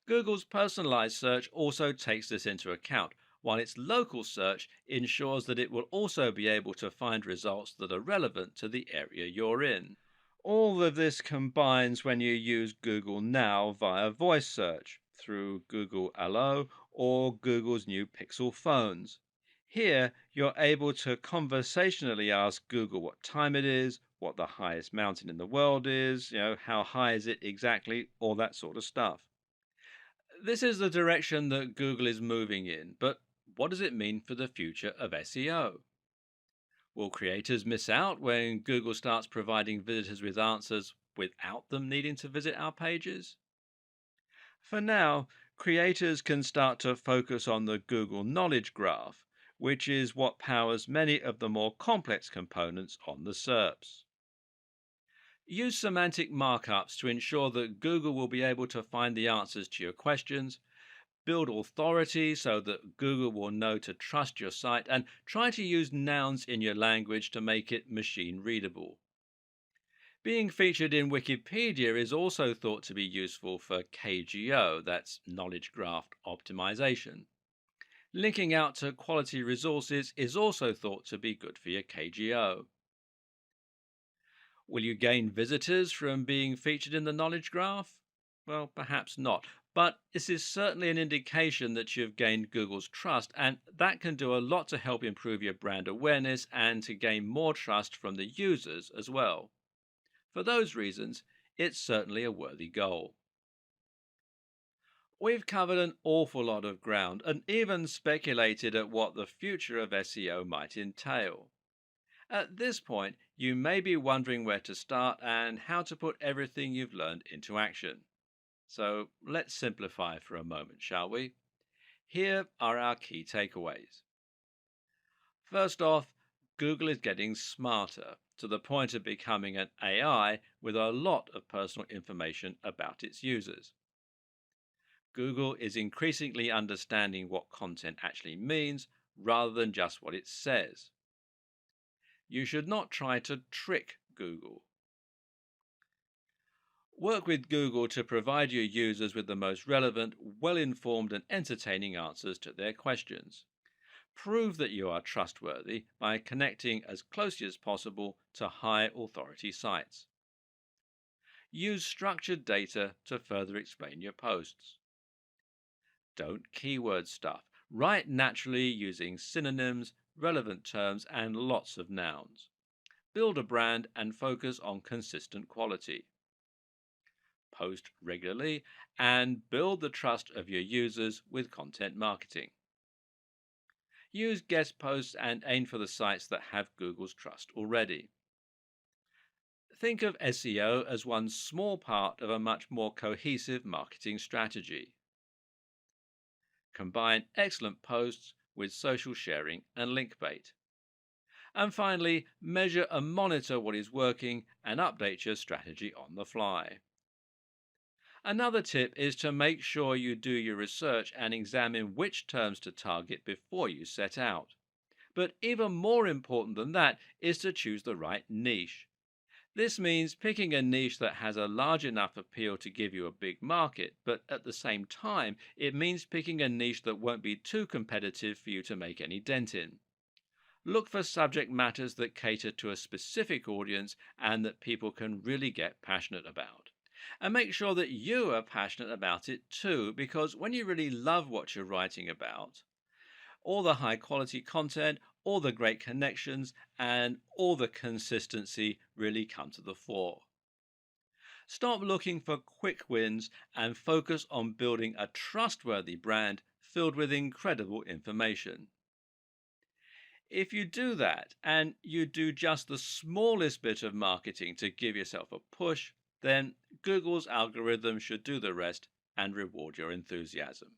Google's personalized search also takes this into account, while its local search ensures that it will also be able to find results that are relevant to the area you're in. All of this combines when you use Google Now via voice search through Google Allo or Google's new Pixel phones. Here, you're able to conversationally ask Google what time it is, what the highest mountain in the world is, how high is it exactly, all that sort of stuff. This is the direction that Google is moving in, but what does it mean for the future of SEO? Will creators miss out when Google starts providing visitors with answers without them needing to visit our pages? For now, creators can start to focus on the Google Knowledge Graph, which is what powers many of the more complex components on the SERPs. Use semantic markups to ensure that Google will be able to find the answers to your questions. Build authority so that Google will know to trust your site, and try to use nouns in your language to make it machine readable. Being featured in Wikipedia is also thought to be useful for KGO, that's knowledge graph optimization. Linking out to quality resources is also thought to be good for your KGO. Will you gain visitors from being featured in the knowledge graph? Well, perhaps not. But this is certainly an indication that you've gained Google's trust, and that can do a lot to help improve your brand awareness and to gain more trust from the users as well. For those reasons, it's certainly a worthy goal. We've covered an awful lot of ground and even speculated at what the future of SEO might entail. At this point, you may be wondering where to start and how to put everything you've learned into action. So let's simplify for a moment, shall we? Here are our key takeaways. First off, Google is getting smarter to the point of becoming an AI with a lot of personal information about its users. Google is increasingly understanding what content actually means rather than just what it says. You should not try to trick Google. Work with Google to provide your users with the most relevant, well-informed and entertaining answers to their questions. Prove that you are trustworthy by connecting as closely as possible to high authority sites. Use structured data to further explain your posts. Don't keyword stuff. Write naturally using synonyms, relevant terms, and lots of nouns. Build a brand and focus on consistent quality. Post regularly and build the trust of your users with content marketing. Use guest posts and aim for the sites that have Google's trust already. Think of SEO as one small part of a much more cohesive marketing strategy. Combine excellent posts with social sharing and link bait. And finally, measure and monitor what is working and update your strategy on the fly. Another tip is to make sure you do your research and examine which terms to target before you set out. But even more important than that is to choose the right niche. This means picking a niche that has a large enough appeal to give you a big market, but at the same time, it means picking a niche that won't be too competitive for you to make any dent in. Look for subject matters that cater to a specific audience and that people can really get passionate about. And make sure that you are passionate about it too, because when you really love what you're writing about, all the high quality content, all the great connections, and all the consistency really come to the fore. Stop looking for quick wins and focus on building a trustworthy brand filled with incredible information. If you do that and you do just the smallest bit of marketing to give yourself a push, then Google's algorithm should do the rest and reward your enthusiasm.